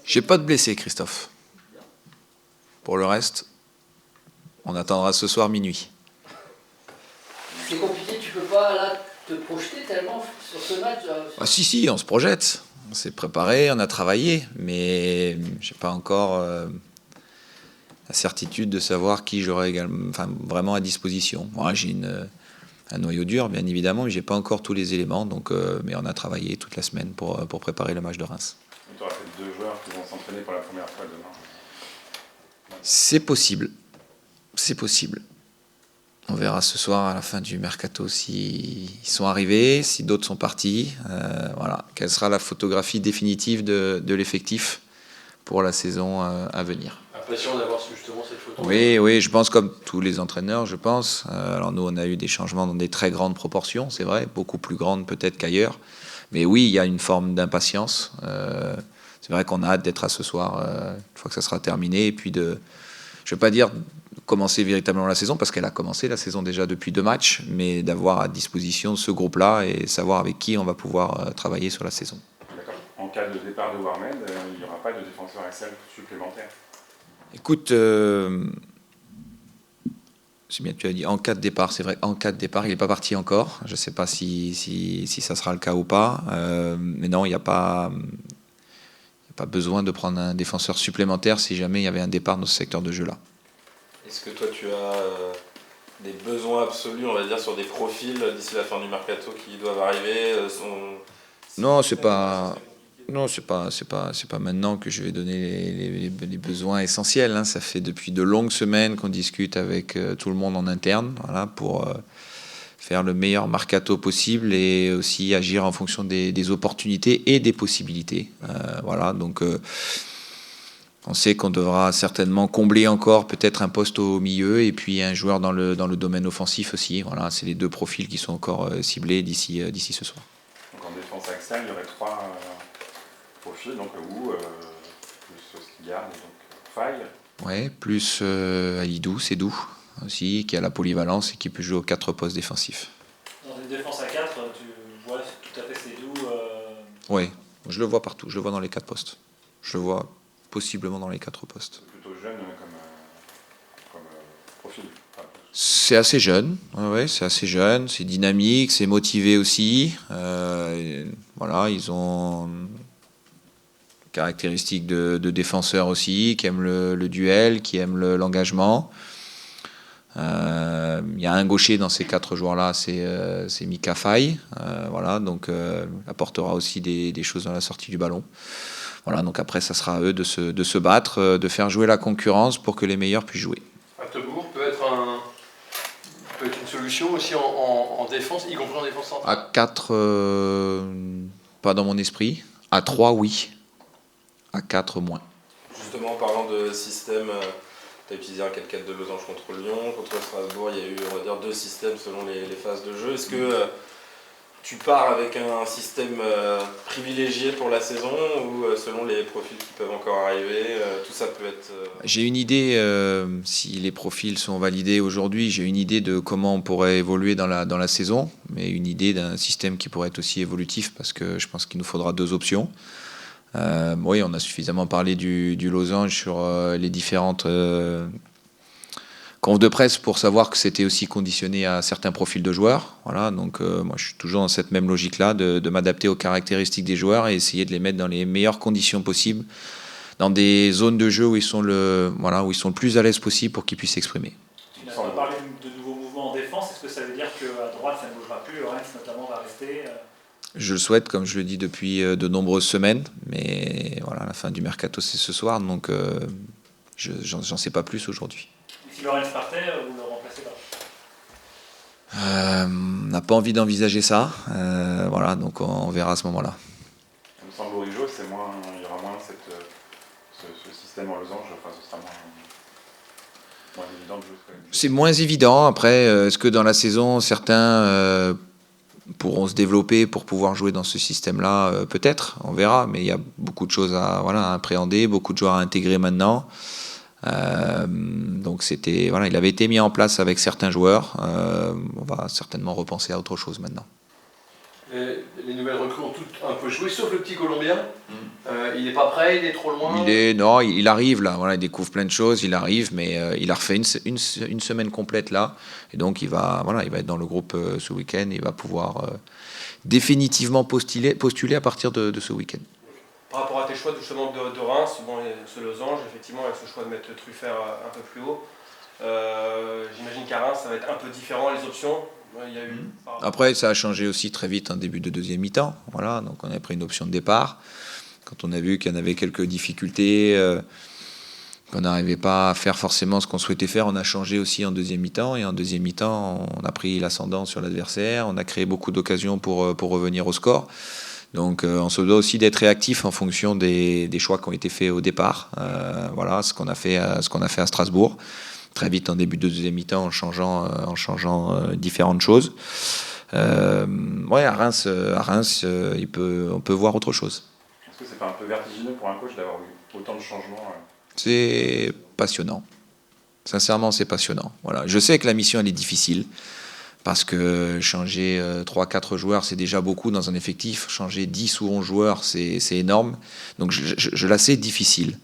J'ai pas de blessé, Christophe. Pour le reste, on attendra ce soir minuit. C'est compliqué, tu peux pas là te projeter tellement sur ce match. Ah, si, on se projette. On s'est préparé, on a travaillé, mais j'ai pas encore la certitude de savoir qui j'aurai vraiment à disposition. Moi, j'ai un noyau dur, bien évidemment, mais j'ai pas encore tous les éléments. Donc, mais on a travaillé toute la semaine pour préparer le match de Reims. Tu auras fait 2 joueurs qui vont s'entraîner pour la première fois demain. C'est possible. C'est possible. On verra ce soir à la fin du mercato s'ils sont arrivés, si d'autres sont partis. Voilà. Quelle sera la photographie définitive de l'effectif pour la saison à venir. Impatient d'avoir justement cette photo. Oui, je pense comme tous les entraîneurs, je pense. Alors nous, on a eu des changements dans des très grandes proportions, c'est vrai, beaucoup plus grandes peut-être qu'ailleurs. Mais oui, il y a une forme d'impatience. C'est vrai qu'on a hâte d'être à ce soir, une fois que ça sera terminé, et puis je ne vais pas dire commencer véritablement la saison, parce qu'elle a commencé la saison déjà depuis 2 matchs, mais d'avoir à disposition ce groupe-là et savoir avec qui on va pouvoir travailler sur la saison. D'accord. En cas de départ de Warmed, il n'y aura pas de défenseur axial supplémentaire. Écoute, c'est bien que tu as dit en cas de départ, c'est vrai, en cas de départ, il n'est pas parti encore. Je ne sais pas si ça sera le cas ou pas, mais non, il n'y a pas besoin de prendre un défenseur supplémentaire si jamais il y avait un départ dans ce secteur de jeu-là. Est-ce que toi tu as des besoins absolus, on va dire, sur des profils d'ici la fin du mercato qui doivent arriver Non, c'est pas maintenant que je vais donner les besoins essentiels. Hein. Ça fait depuis de longues semaines qu'on discute avec tout le monde en interne, voilà, pour faire le meilleur mercato possible et aussi agir en fonction des opportunités et des possibilités. Voilà, donc on sait qu'on devra certainement combler encore peut-être un poste au milieu et puis un joueur dans le domaine offensif aussi. Voilà, c'est les 2 profils qui sont encore ciblés d'ici ce soir. Donc en défense axiale, il y aurait 3 profils, donc Wu, plus Stigard, donc Faye. Ouais, plus Aïdou, Sédou aussi, qui a la polyvalence et qui peut jouer aux 4 postes défensifs. Dans une défense à 4, tu vois tout à fait Sédou. Oui, je le vois partout, je le vois dans les 4 postes. Je le vois possiblement dans les 4 postes. C'est plutôt jeune comme profil. C'est assez jeune, ouais, c'est assez jeune, c'est dynamique, c'est motivé aussi. Voilà, ils ont caractéristiques de défenseurs aussi, qui aiment le duel, qui aiment l'engagement. Il y a un gaucher dans ces 4 joueurs-là, c'est Mika Faye. Voilà, donc apportera aussi des choses dans la sortie du ballon. Voilà, donc après, ça sera à eux de se battre, de faire jouer la concurrence pour que les meilleurs puissent jouer. Attebourg peut être une solution aussi en défense, y compris en défense centrale. À 4, pas dans mon esprit. À 3, oui. À 4, moins. Justement, en parlant de système, tu as utilisé un 4-4 de Losange contre Lyon, contre Strasbourg, il y a eu, on va dire, 2 systèmes selon les phases de jeu. Est-ce que tu pars avec un système privilégié pour la saison ou selon les profils qui peuvent encore arriver, tout ça peut être... J'ai une idée, si les profils sont validés aujourd'hui, j'ai une idée de comment on pourrait évoluer dans la saison, mais une idée d'un système qui pourrait être aussi évolutif parce que je pense qu'il nous faudra 2 options. Oui, on a suffisamment parlé du Losange sur les différentes conf de presse pour savoir que c'était aussi conditionné à certains profils de joueurs. Voilà, donc moi je suis toujours dans cette même logique-là de m'adapter aux caractéristiques des joueurs et essayer de les mettre dans les meilleures conditions possibles, dans des zones de jeu où ils sont le plus à l'aise possible pour qu'ils puissent s'exprimer. Tu n'as pas parlé de nouveaux mouvements en défense, est-ce que ça veut dire qu'à droite ça ne bougera plus, Reims notamment va rester Je le souhaite, comme je le dis depuis de nombreuses semaines, mais voilà, la fin du mercato c'est ce soir, donc j'en sais pas plus aujourd'hui. Si Lorenz partait, vous ne le remplacez pas? On n'a pas envie d'envisager ça, voilà, donc on verra à ce moment-là. Il me semble Origo, il y aura moins ce système en losange, enfin ce sera moins évident de jouer. C'est moins évident, après, est-ce que dans la saison, certains pourront se développer pour pouvoir jouer dans ce système-là, peut-être, on verra, mais il y a beaucoup de choses à appréhender, beaucoup de joueurs à intégrer maintenant. Donc il avait été mis en place avec certains joueurs. On va certainement repenser à autre chose maintenant. Les nouvelles recrues ont toutes un peu joué, sauf le petit Colombien. Il n'est pas prêt, il est trop loin. Non, il arrive là, voilà, il découvre plein de choses, il arrive, mais il a refait une semaine complète là, et donc il va être dans le groupe ce week-end, il va pouvoir définitivement postuler à partir de ce week-end. Par rapport à tes choix justement de Reims, bon, ce losange, effectivement, avec ce choix de mettre Truffert un peu plus haut, j'imagine qu'à Reims, ça va être un peu différent les options. Il y a eu... Après, ça a changé aussi très vite en début de deuxième mi-temps. Voilà, donc on a pris une option de départ. Quand on a vu qu'il y en avait quelques difficultés, qu'on n'arrivait pas à faire forcément ce qu'on souhaitait faire, on a changé aussi en deuxième mi-temps. Et en deuxième mi-temps, on a pris l'ascendant sur l'adversaire. On a créé beaucoup d'occasions pour revenir au score. Donc on se doit aussi d'être réactif en fonction des choix qui ont été faits au départ. Voilà, ce qu'on a fait à Strasbourg. Très vite en début de deuxième mi-temps en changeant différentes choses. À Reims, on peut voir autre chose. Est-ce que c'est pas un peu vertigineux pour un coach d'avoir eu autant de changements C'est passionnant. Sincèrement, c'est passionnant. Voilà. Je sais que la mission, elle est difficile, parce que changer 3-4 joueurs, c'est déjà beaucoup dans un effectif. Changer 10 ou 11 joueurs, c'est énorme. Donc je la sais difficile.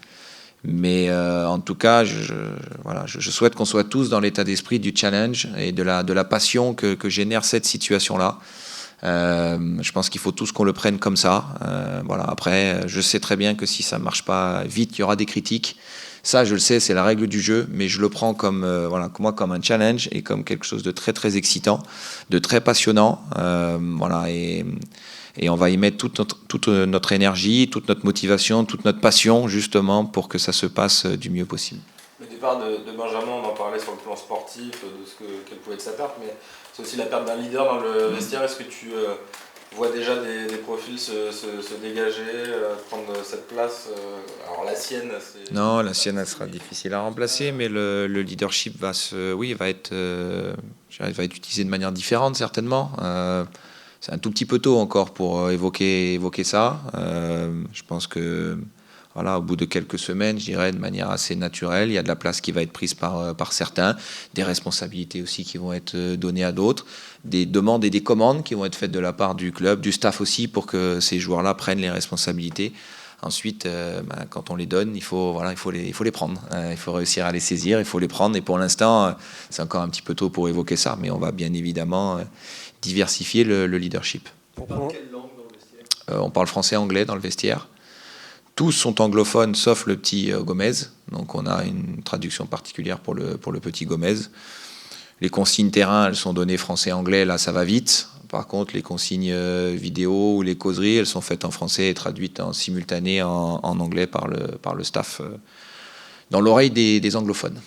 Mais en tout cas, je souhaite qu'on soit tous dans l'état d'esprit du challenge et de la passion que génère cette situation-là. Je pense qu'il faut tous qu'on le prenne comme ça. Après, je sais très bien que si ça ne marche pas vite, il y aura des critiques. Ça, je le sais, c'est la règle du jeu, mais je le prends comme un challenge et comme quelque chose de très très excitant, de très passionnant. Et on va y mettre toute notre énergie, toute notre motivation, toute notre passion, justement, pour que ça se passe du mieux possible. Le départ de Benjamin, on en parlait sur le plan sportif, de quelle pouvait être sa perte, mais c'est aussi la perte d'un leader dans le vestiaire. Est-ce que tu vois déjà des profils se dégager, prendre cette place? Alors la sienne, c'est... Non, la sienne, elle sera difficile à remplacer, mais le leadership va être utilisé de manière différente, certainement. C'est un tout petit peu tôt encore pour évoquer ça. Je pense que au bout de quelques semaines, je dirais de manière assez naturelle, il y a de la place qui va être prise par certains, des responsabilités aussi qui vont être données à d'autres, des demandes et des commandes qui vont être faites de la part du club, du staff aussi, pour que ces joueurs-là prennent les responsabilités. Ensuite, quand on les donne, il faut les prendre. Il faut réussir à les saisir, il faut les prendre. Et pour l'instant, c'est encore un petit peu tôt pour évoquer ça, mais on va bien évidemment diversifier le leadership. On parle quelle langue dans le vestiaire? On parle français et anglais dans le vestiaire. Tous sont anglophones, sauf le petit Gomez. Donc on a une traduction particulière pour le petit Gomez. Les consignes terrain, elles sont données français-anglais, là ça va vite. Par contre, les consignes vidéo ou les causeries, elles sont faites en français et traduites en simultané en anglais par le staff, dans l'oreille des anglophones.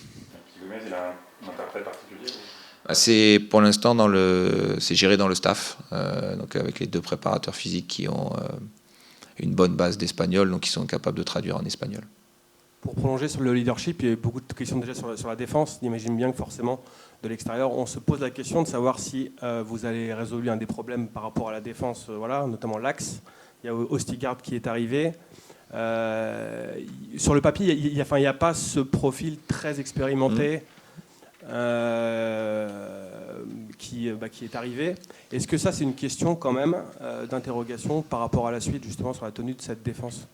Gomez, il a un interprète particulier? C'est pour l'instant c'est géré dans le staff, donc avec les 2 préparateurs physiques qui ont une bonne base d'espagnol, donc ils sont capables de traduire en espagnol. Pour prolonger sur le leadership, il y a eu beaucoup de questions déjà sur la défense. On imagine bien que forcément, de l'extérieur, on se pose la question de savoir si vous allez résoudre un des problèmes par rapport à la défense, notamment l'axe. Il y a Ostigard qui est arrivé. Sur le papier, il n'y a pas ce profil très expérimenté qui est arrivé. Est-ce que ça, c'est une question quand même d'interrogation par rapport à la suite, justement, sur la tenue de cette défense?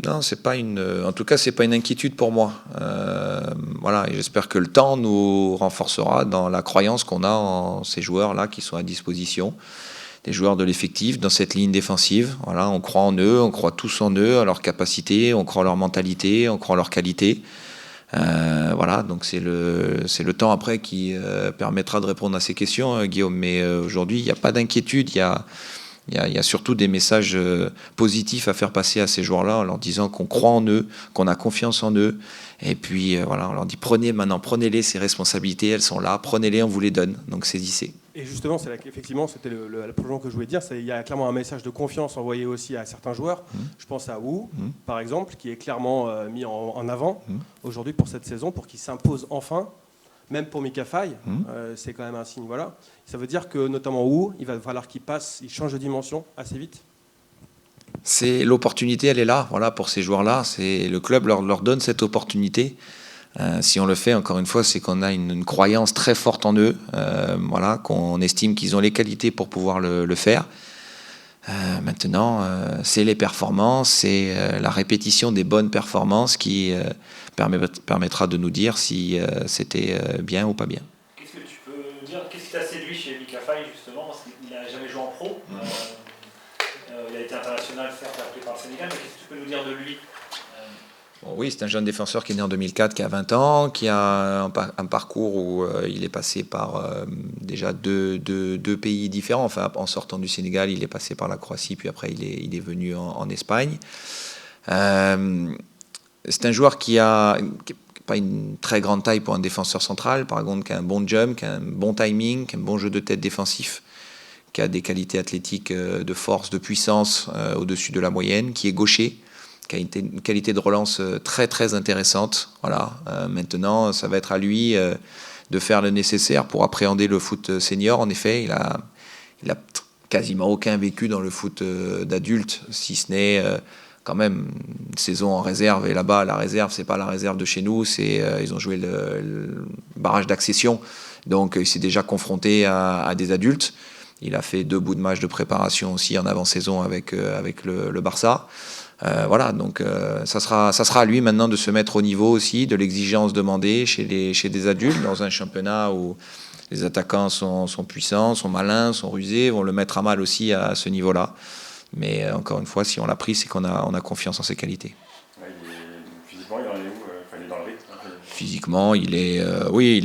Non, en tout cas, c'est pas une inquiétude pour moi. Et j'espère que le temps nous renforcera dans la croyance qu'on a en ces joueurs-là qui sont à disposition, des joueurs de l'effectif dans cette ligne défensive. On croit en eux, on croit tous en eux, à leur capacité, on croit en leur mentalité, on croit en leur qualité. Donc c'est le temps après qui permettra de répondre à ces questions, Guillaume. Mais aujourd'hui, il n'y a pas d'inquiétude, il y a surtout des messages positifs à faire passer à ces joueurs-là en leur disant qu'on croit en eux, qu'on a confiance en eux. Et puis on leur dit prenez-les, ces responsabilités, elles sont là, prenez-les, on vous les donne, donc saisissez. Et justement, effectivement, c'était la prolongation que je voulais dire, il y a clairement un message de confiance envoyé aussi à certains joueurs. Je pense à Wu, par exemple, qui est clairement mis en avant aujourd'hui pour cette saison, pour qu'il s'impose enfin. Même pour Mika Faye, c'est quand même un signe. Voilà. Ça veut dire que, notamment Wu, il va falloir qu'il change de dimension assez vite. L'opportunité, elle est là, pour ces joueurs-là. Le club leur donne cette opportunité. Si on le fait, encore une fois, c'est qu'on a une croyance très forte en eux, voilà, qu'on estime qu'ils ont les qualités pour pouvoir le faire. Maintenant, c'est les performances, c'est la répétition des bonnes performances qui permettra de nous dire si c'était bien ou pas bien. Qu'est-ce que tu peux dire? Qu'est-ce qui t'a séduit chez Mika Faye, justement? Parce qu'il n'a jamais joué en pro. Il a été international, certes, appelé par le Sénégal, mais qu'est-ce que tu peux nous dire de lui? Bon, oui, c'est un jeune défenseur qui est né en 2004, qui a 20 ans, qui a un parcours où il est passé par déjà deux pays différents. Enfin, en sortant du Sénégal, il est passé par la Croatie, puis après il est venu en Espagne. C'est un joueur qui n'a pas une très grande taille pour un défenseur central, par contre, qui a un bon jump, qui a un bon timing, qui a un bon jeu de tête défensif, qui a des qualités athlétiques de force, de puissance au-dessus de la moyenne, qui est gaucher, qui a une qualité de relance très très intéressante. Voilà. Maintenant, ça va être à lui de faire le nécessaire pour appréhender le foot senior. En effet, il a quasiment aucun vécu dans le foot d'adulte, si ce n'est quand même une saison en réserve. Et là-bas, la réserve, c'est pas la réserve de chez nous, ils ont joué le barrage d'accession. Donc, il s'est déjà confronté à des adultes. Il a fait 2 bouts de match de préparation aussi en avant-saison avec le Barça. Voilà, donc ça sera à lui maintenant de se mettre au niveau aussi de l'exigence demandée chez des adultes dans un championnat où les attaquants sont puissants, sont malins, sont rusés, vont le mettre à mal aussi à ce niveau-là. Mais encore une fois, si on l'a pris, c'est qu'on a confiance en ses qualités. Ouais, physiquement, il en est où? Il est dans le rythme. Physiquement, il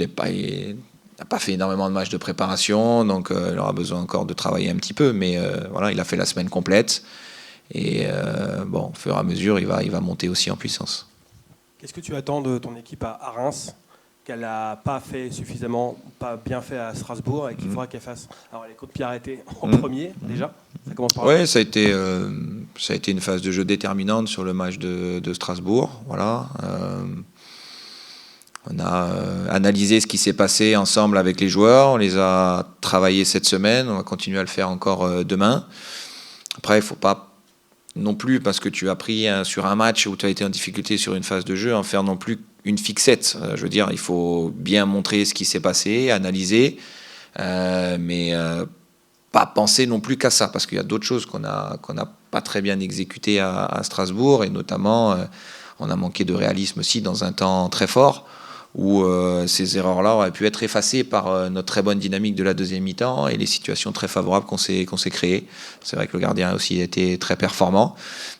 n'a pas fait énormément de matchs de préparation, donc il aura besoin encore de travailler un petit peu. Mais voilà, il a fait la semaine complète. Et bon, au fur et à mesure, il va monter aussi en puissance. Qu'est-ce que tu attends de ton équipe à Reims, qu'elle n'a pas fait suffisamment, pas bien fait à Strasbourg, et qu'il faudra qu'elle fasse? Alors, les coups de pied arrêtés en premier, déjà. Ça commence par là. Oui, ça a été une phase de jeu déterminante sur le match de Strasbourg. Voilà. On a analysé ce qui s'est passé ensemble avec les joueurs. On les a travaillés cette semaine. On va continuer à le faire encore demain. Après, il ne faut pas non plus, parce que tu as pris sur un match où tu as été en difficulté sur une phase de jeu, en faire non plus une fixette. Je veux dire, il faut bien montrer ce qui s'est passé, analyser, mais pas penser non plus qu'à ça, parce qu'il y a d'autres choses qu'on n'a pas très bien exécutées à Strasbourg, et notamment, on a manqué de réalisme aussi dans un temps très fort, où ces erreurs-là auraient pu être effacées par notre très bonne dynamique de la deuxième mi-temps et les situations très favorables qu'on s'est créées. C'est vrai que le gardien a aussi été très performant.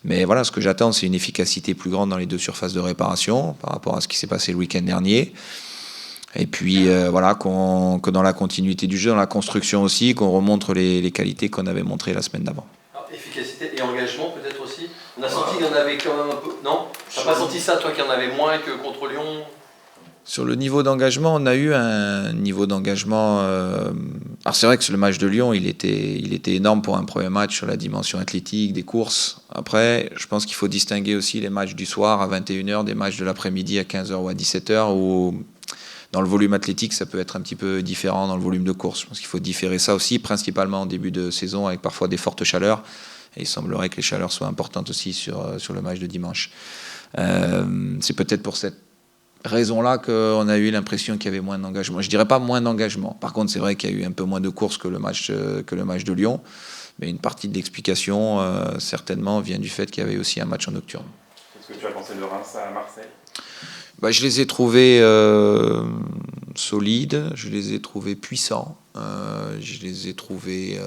Mais voilà, ce que j'attends, c'est une efficacité plus grande dans les 2 surfaces de réparation par rapport à ce qui s'est passé le week-end dernier. Et puis voilà, que dans la continuité du jeu, dans la construction aussi, qu'on remontre les qualités qu'on avait montrées la semaine d'avant. Alors, efficacité et engagement peut-être aussi. On a senti qu'il y en avait quand même un peu. Non? T'as pas senti ça, toi, qu'il y en avait moins que contre Lyon? Sur le niveau d'engagement, on a eu un niveau d'engagement. Alors c'est vrai que sur le match de Lyon, il était énorme pour un premier match sur la dimension athlétique, des courses. Après, je pense qu'il faut distinguer aussi les matchs du soir à 21h des matchs de l'après-midi à 15h ou à 17h, où dans le volume athlétique, ça peut être un petit peu différent dans le volume de course. Je pense qu'il faut différer ça aussi, principalement en début de saison, avec parfois des fortes chaleurs. Et il semblerait que les chaleurs soient importantes aussi sur le match de dimanche. C'est peut-être pour cette raison-là qu'on a eu l'impression qu'il y avait moins d'engagement. Je dirais pas moins d'engagement. Par contre, c'est vrai qu'il y a eu un peu moins de courses que le match de Lyon. Mais une partie de l'explication, certainement, vient du fait qu'il y avait aussi un match en nocturne. Qu'est-ce que tu as pensé de Reims à Marseille? Je les ai trouvés solides, je les ai trouvés puissants, je les ai trouvés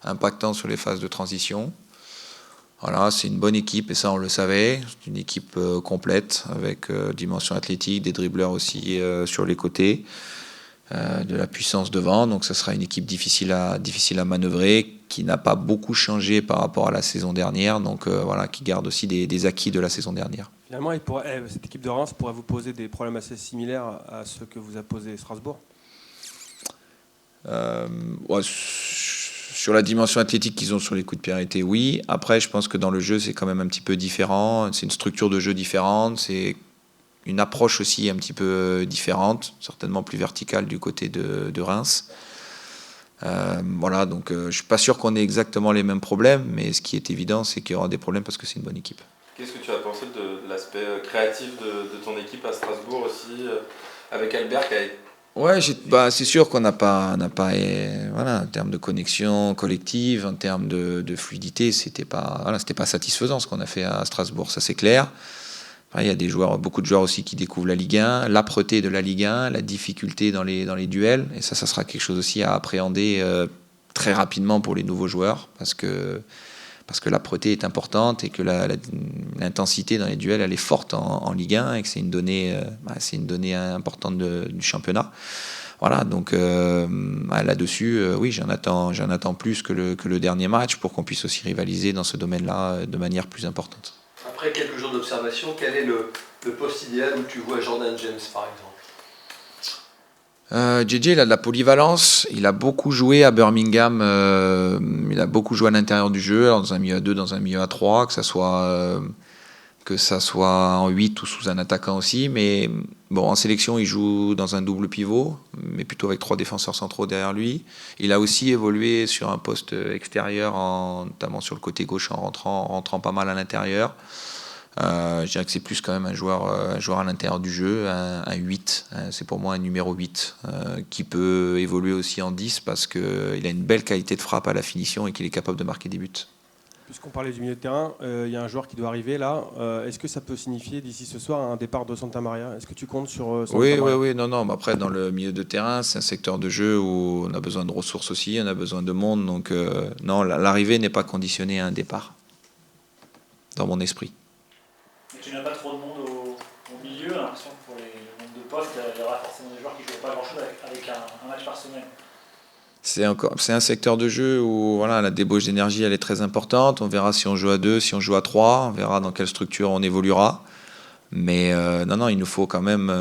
impactants sur les phases de transition. Voilà, c'est une bonne équipe et ça on le savait. C'est une équipe complète avec dimension athlétique, des dribbleurs aussi sur les côtés, de la puissance devant. Donc ça sera une équipe difficile à manœuvrer, qui n'a pas beaucoup changé par rapport à la saison dernière. Donc voilà, qui garde aussi des acquis de la saison dernière. Finalement, cette équipe de Reims pourrait vous poser des problèmes assez similaires à ceux que vous a posé Strasbourg. Ouais, sur la dimension athlétique qu'ils ont sur les coups de pied arrêtés, oui. Après, je pense que dans le jeu, c'est quand même un petit peu différent. C'est une structure de jeu différente. C'est une approche aussi un petit peu différente, certainement plus verticale du côté de Reims. Voilà, donc je ne suis pas sûr qu'on ait exactement les mêmes problèmes, mais ce qui est évident, c'est qu'il y aura des problèmes parce que c'est une bonne équipe. Qu'est-ce que tu as pensé de l'aspect l'aspect créatif de ton équipe à Strasbourg aussi, avec Albert qui a été... Ouais, c'est sûr qu'on n'a pas, voilà, en termes de connexion collective, en termes de fluidité, c'était pas satisfaisant ce qu'on a fait à Strasbourg, ça c'est clair. Après, il y a beaucoup de joueurs aussi qui découvrent la Ligue 1, l'âpreté de la Ligue 1, la difficulté dans les duels, et ça sera quelque chose aussi à appréhender très rapidement pour les nouveaux joueurs, parce que l'âpreté est importante et que l'intensité dans les duels elle est forte en Ligue 1 et que c'est une donnée importante du championnat. Voilà, donc là-dessus, oui, j'en attends plus que le dernier match pour qu'on puisse aussi rivaliser dans ce domaine-là de manière plus importante. Après quelques jours d'observation, quel est le poste idéal où tu vois Jordan James par exemple? JJ, il a de la polyvalence, il a beaucoup joué à Birmingham, il a beaucoup joué à l'intérieur du jeu, alors dans un milieu à 2, dans un milieu à 3, que ça soit en 8 ou sous un attaquant aussi, mais bon, en sélection, il joue dans un double pivot, mais plutôt avec 3 défenseurs centraux derrière lui. Il a aussi évolué sur un poste extérieur, notamment sur le côté gauche en rentrant pas mal à l'intérieur. Je dirais que c'est plus quand même un joueur à l'intérieur du jeu, un 8, c'est pour moi un numéro 8, qui peut évoluer aussi en 10 parce qu'il a une belle qualité de frappe à la finition et qu'il est capable de marquer des buts. Puisqu'on parlait du milieu de terrain, il y a un joueur qui doit arriver là. Est-ce que ça peut signifier d'ici ce soir un départ de Santa Maria? Est-ce que tu comptes sur Santa Maria? Oui, non. Mais après, dans le milieu de terrain, c'est un secteur de jeu où on a besoin de ressources aussi, on a besoin de monde. Donc non, l'arrivée n'est pas conditionnée à un départ, dans mon esprit. Mais tu n'as pas trop de monde au milieu, j'ai l'impression que pour le nombre de postes, il y aura forcément des joueurs qui ne jouent pas grand-chose avec un match par semaine. C'est un secteur de jeu où voilà, la débauche d'énergie elle est très importante. On verra si on joue à 2, si on joue à 3, on verra dans quelle structure on évoluera. Mais non, il nous faut quand même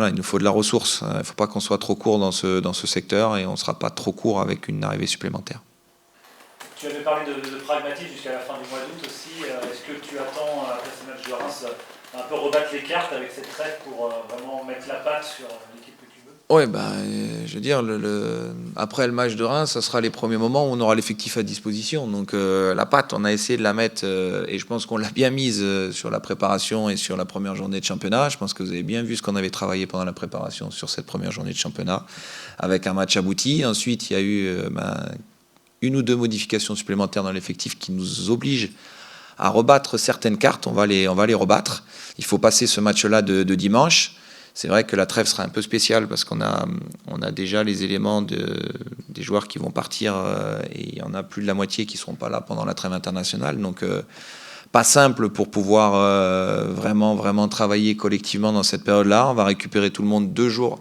il nous faut de la ressource. Il ne faut pas qu'on soit trop court dans ce secteur et on ne sera pas trop court avec une arrivée supplémentaire. Tu avais parlé de pragmatisme jusqu'à la fin du mois d'août aussi. Est-ce que tu attends, après ce match de Reims, un peu rebattre les cartes avec cette trêve pour vraiment mettre la patte sur l'équipe que tu veux? Oui, je veux dire, après le match de Reims, ça sera les premiers moments où on aura l'effectif à disposition. Donc la patte, on a essayé de la mettre, et je pense qu'on l'a bien mise sur la préparation et sur la première journée de championnat. Je pense que vous avez bien vu ce qu'on avait travaillé pendant la préparation sur cette première journée de championnat, avec un match abouti. Ensuite, il y a eu une ou deux modifications supplémentaires dans l'effectif qui nous obligent à rebattre certaines cartes. On va les rebattre. Il faut passer ce match-là de dimanche. C'est vrai que la trêve sera un peu spéciale parce qu'on a déjà les éléments des joueurs qui vont partir et il y en a plus de la moitié qui ne seront pas là pendant la trêve internationale. Donc pas simple pour pouvoir vraiment travailler collectivement dans cette période-là. On va récupérer tout le monde 2 jours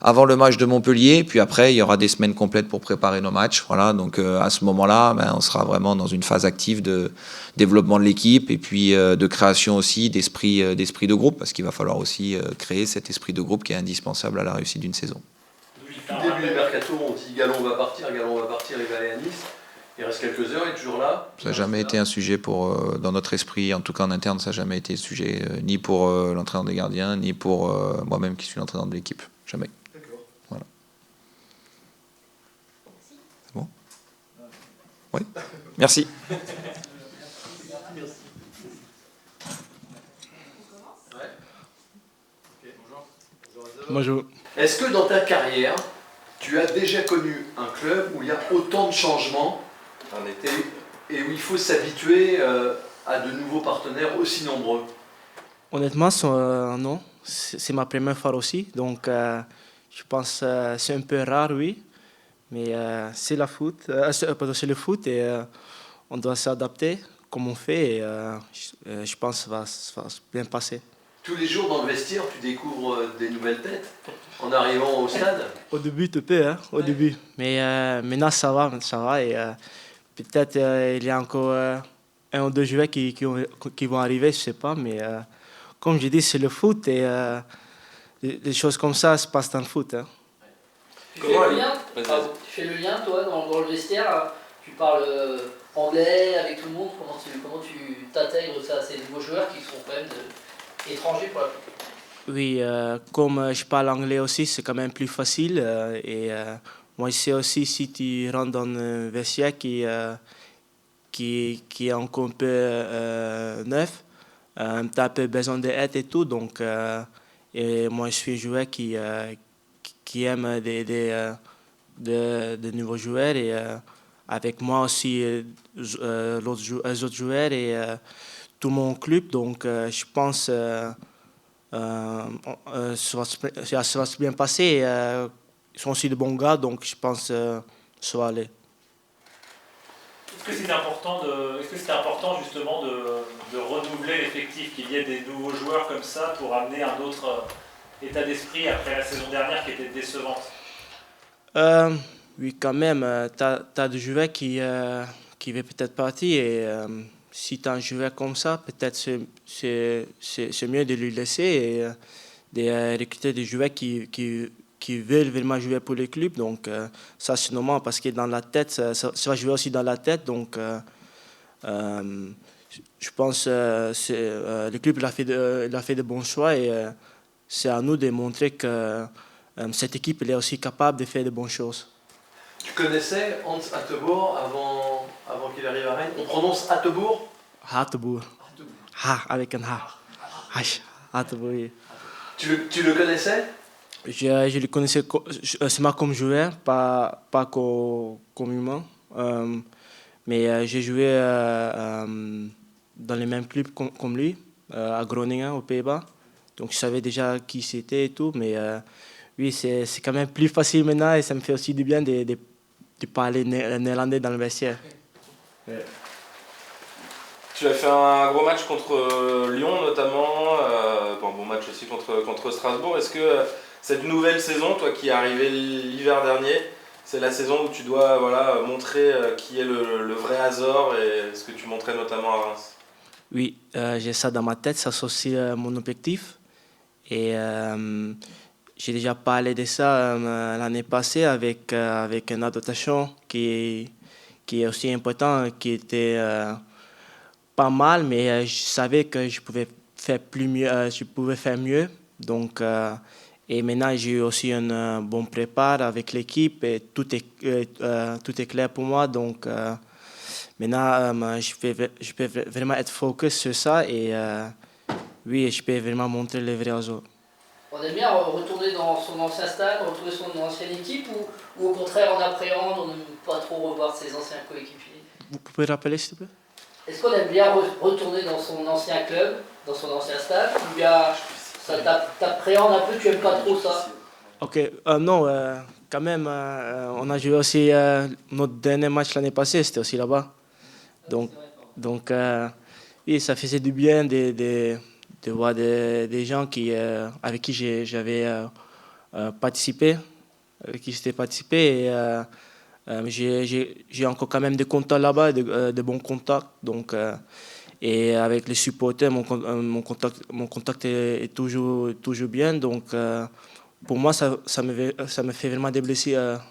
avant le match de Montpellier, puis après il y aura des semaines complètes pour préparer nos matchs. Voilà, donc à ce moment-là, on sera vraiment dans une phase active de développement de l'équipe et puis de création aussi d'esprit de groupe, parce qu'il va falloir aussi créer cet esprit de groupe qui est indispensable à la réussite d'une saison. Tout début du mercato, on dit Galon va partir, il va aller à Nice. Il reste quelques heures, il est toujours là. Ça n'a jamais été un sujet dans notre esprit, en tout cas en interne, ça n'a jamais été un sujet ni pour l'entraîneur des gardiens, ni pour moi-même qui suis l'entraîneur de l'équipe. Jamais. Voilà. C'est bon ? Oui. Merci. Bonjour. Est-ce que dans ta carrière, tu as déjà connu un club où il y a autant de changements et où il faut s'habituer à de nouveaux partenaires aussi nombreux? Honnêtement, non. C'est ma première fois aussi. Donc, je pense que c'est un peu rare, oui. Mais c'est le foot et on doit s'adapter comme on fait. Et je pense que ça va bien passer. Tous les jours dans le vestiaire, tu découvres des nouvelles têtes en arrivant au stade? Au début, tu peux, hein, au début. Mais maintenant, ça va. Et peut-être il y a encore 1 ou 2 joueurs qui vont arriver, je ne sais pas. Mais comme je dis, c'est le foot et des choses comme ça se passent dans le foot. Hein. Tu fais le lien, toi, dans le vestiaire. Tu parles anglais avec tout le monde. Comment tu t'intègres ça à ces nouveaux joueurs qui sont quand même étrangers pour la plupart? Oui, comme je parle anglais aussi, c'est quand même plus facile. Et moi, je sais aussi si tu rentres dans un vestiaire qui est encore un peu neuf, tu as un peu besoin d'aide et tout. Donc, et moi, je suis un joueur qui aime de nouveaux joueurs. Et avec moi aussi, les autres joueurs et tout mon club. Donc, je pense que ça va se bien passer. Ils sont aussi de bons gars, donc je pense que ça va aller. Est-ce que c'était important justement de renouveler l'effectif, qu'il y ait des nouveaux joueurs comme ça pour amener un autre état d'esprit après la saison dernière qui était décevante? Oui, quand même. Tu as des joueurs qui veulent peut-être partir. Et si tu as un joueur comme ça, peut-être c'est mieux de lui laisser et de recruter des joueurs qui veulent vraiment jouer pour le club. Donc, ça, c'est normal parce que dans la tête, ça va jouer aussi dans la tête. Donc, je pense que le club il a fait de bons choix et c'est à nous de montrer que cette équipe elle est aussi capable de faire de bonnes choses. Tu connaissais Hans Hatteboer avant qu'il arrive à Rennes? On prononce Hatteboer? Hatteboer. Ha, avec un H. Hatteboer, oui. Tu le connaissais? Je le connaissais seulement comme joueur, pas comme humain. Mais j'ai joué dans les mêmes clubs comme lui, à Groningen, aux Pays-Bas. Donc je savais déjà qui c'était et tout. Mais oui, c'est quand même plus facile maintenant et ça me fait aussi du bien de parler néerlandais dans le vestiaire. Ouais. Tu as fait un gros match contre Lyon notamment, un bon match aussi contre Strasbourg. Est-ce que cette nouvelle saison, toi qui es arrivé l'hiver dernier, c'est la saison où tu dois montrer qui est le vrai Azor et ce que tu montrais notamment à Reims? Oui, j'ai ça dans ma tête, ça c'est aussi mon objectif. Et j'ai déjà parlé de ça l'année passée avec une adaptation qui est aussi important, qui était pas mal, mais je savais que je pouvais faire mieux. Donc, et maintenant, j'ai eu aussi une bonne prépare avec l'équipe et tout est clair pour moi. Donc, maintenant, je peux vraiment être focus sur ça et oui, je peux vraiment montrer le vrai Azor. On aime bien retourner dans son ancien stade, retrouver son ancienne équipe ou au contraire on appréhende, on n'aime pas trop revoir ses anciens coéquipiers? Vous pouvez rappeler s'il te plaît? Est-ce qu'on aime bien retourner dans son ancien club, dans son ancien stade, ou bien ça t'appréhende un peu, tu n'aimes pas trop ça? Ok, non, quand même, on a joué aussi notre dernier match l'année passée, c'était aussi là-bas. Donc oui, ça faisait du bien de voir des gens avec qui j'avais participé, et j'ai encore quand même des contacts là-bas, de bons contacts. Donc, et avec les supporters, mon contact est toujours bien. Donc, pour moi, ça me fait vraiment du plaisir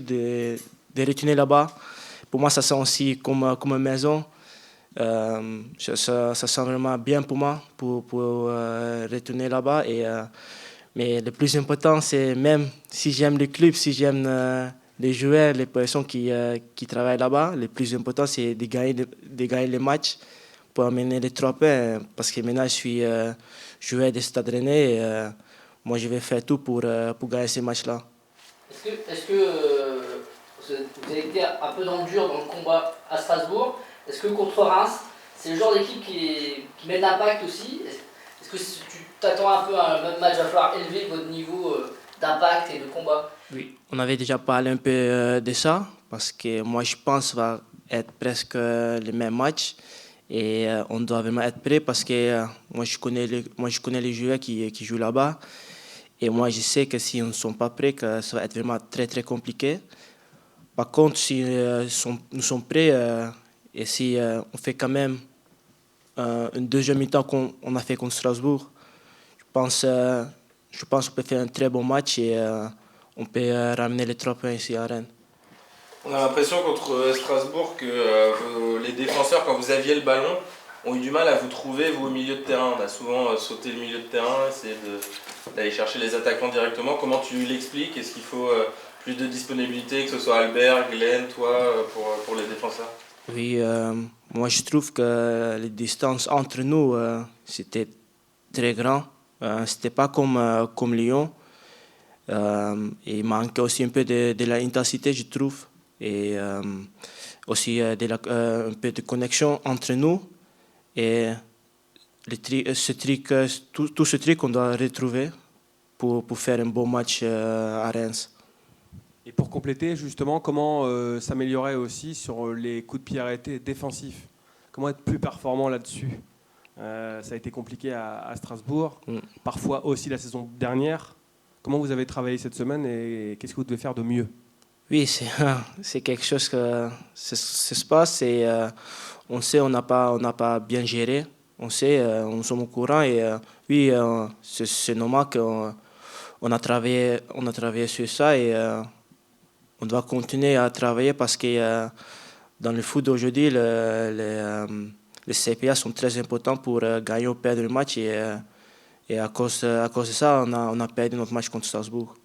de retourner là-bas. Pour moi, ça sent aussi comme une maison. Ça sent vraiment bien pour moi pour retourner là-bas. Mais le plus important, c'est même si j'aime le club, si j'aime les joueurs, les personnes qui travaillent là-bas, le plus important, c'est de gagner les matchs pour amener les 3 points. Parce que maintenant, je suis joueur de Stade Rennais et moi, je vais faire tout pour gagner ces matchs-là. Est-ce que vous avez été un peu dans le dur dans le combat à Strasbourg? Est-ce que contre Reims, c'est le genre d'équipe qui met de l'impact aussi? Est-ce que tu t'attends un peu à un même match, il va falloir élever votre niveau d'impact et de combat? Oui, on avait déjà parlé un peu de ça, parce que moi je pense que ça va être presque le même match. Et on doit vraiment être prêt parce que moi je connais les joueurs qui jouent là-bas. Et moi je sais que si on ne sont pas prêts, que ça va être vraiment très très compliqué. Par contre, si nous sommes prêts et si on fait quand même une deuxième mi-temps qu'on a fait contre Strasbourg, je pense qu'on peut faire un très bon match et on peut ramener les 3 points ici à Rennes. On a l'impression contre Strasbourg que les défenseurs, quand vous aviez le ballon, ont eu du mal à vous trouver, vous, au milieu de terrain. On a souvent sauté le milieu de terrain, essayé d'aller chercher les attaquants directement. Comment tu l'expliques? Est-ce qu'il faut plus de disponibilité, que ce soit Albert, Glenn, toi, pour les défenseurs? Oui, moi, je trouve que les distances entre nous, c'était très grand. C'était pas comme Lyon. Il manquait aussi un peu de l'intensité, je trouve. Et aussi un peu de connexion entre nous. Et tout ce truc qu'on doit retrouver pour faire un bon match à Reims. Et pour compléter, justement, comment s'améliorer aussi sur les coups de pied arrêtés défensifs? Comment être plus performant là-dessus? Ça a été compliqué à Strasbourg, parfois aussi la saison dernière. Comment vous avez travaillé cette semaine et qu'est-ce que vous devez faire de mieux? Oui, c'est quelque chose que ça se passe et on sait on n'a pas bien géré. On sait, on sommes au courant et oui, c'est normal qu'on a travaillé sur ça et on doit continuer à travailler parce que dans le foot d'aujourd'hui, les CPA sont très importants pour gagner ou perdre le match et à cause de ça, on a perdu notre match contre Strasbourg.